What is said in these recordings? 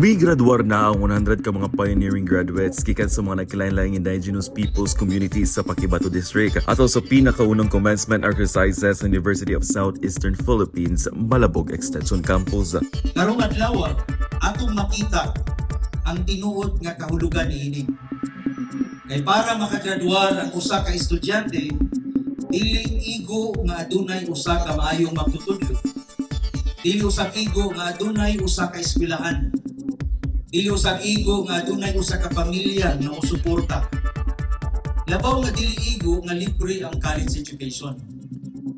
May graduar na ang 100 ka mga pioneering graduates gikan sa mga nagkilain-laing indigenous peoples communities sa Paquibato District ato sa pinakaunang commencement exercises sa University of Southeastern Philippines Malabog Extension Campus. Karong adlaw atong makita ang tinuod nga kahulugan niini. Kay para makagraduar ang usa ka estudyante, dili igo nga adunay usa ka maayong magtutudlo. Dili usab igo nga adunay usa ka eskwelahan. Dili usab igo nga adunay usa ka pamilya nga mosuporta. Labaw nga dili igo nga libre ang college education.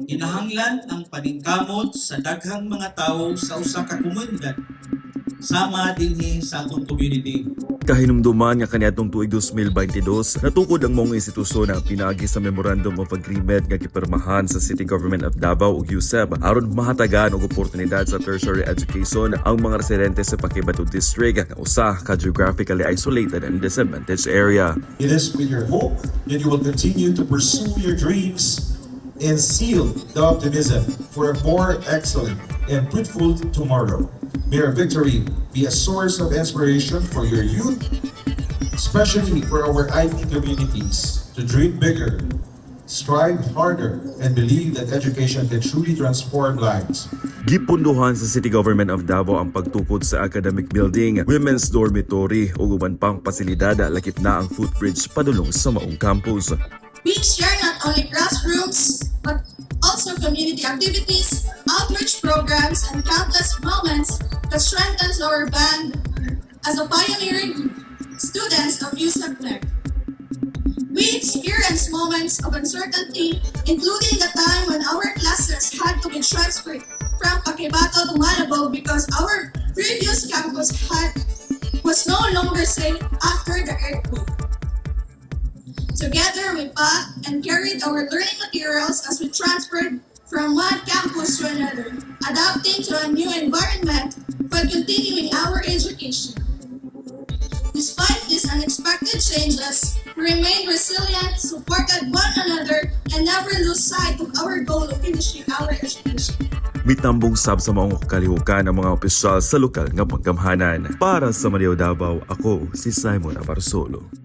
Kinahanglan ang paningkamot sa daghang mga tawo sa usa ka komunidad sama dinhi sa atong community. Kahinumduman nga kaniadtong tuig 2022, natukod ang mga institusyon ang pinaagi sa Memorandum of Agreement nga gipirmahan sa City Government of Davao ug USEB aron mahatagan og oportunidad sa tertiary education ang mga residente sa Paquibato District nga usa ka geographically isolated and disadvantaged area. It is with your hope that you will continue to pursue your dreams and seal the optimism for a more excellent and fruitful tomorrow. May our victory be a source of inspiration for your youth, especially for our IT communities, to dream bigger, strive harder, and believe that education can truly transform lives. Gipunduhan sa City Government of Davao ang pagtukod sa academic building, women's dormitory ug uban pang pasilidad lakip na ang footbridge padulong sa maong campus. We share not only classrooms, but also community activities, outreach programs, and countless moments that strengthens our band as a pioneering students of USAPNEC. We experienced moments of uncertainty, including the time when our classes had to be transferred from Paquibato to Malabog because our previous campus was no longer safe after the earthquake. Together, we packed and carried our learning materials as we transferred from one campus to another, adapting to a new environment while continuing our education. Despite these unexpected changes, we remained resilient, supported one another, and never lose sight of our goal of finishing our education. Mitambong sab sa maong kalihukan ang mga opisyal sa lokal nga panggamhanan. Para sa Manila Davao, ako si Simon Avarsolo.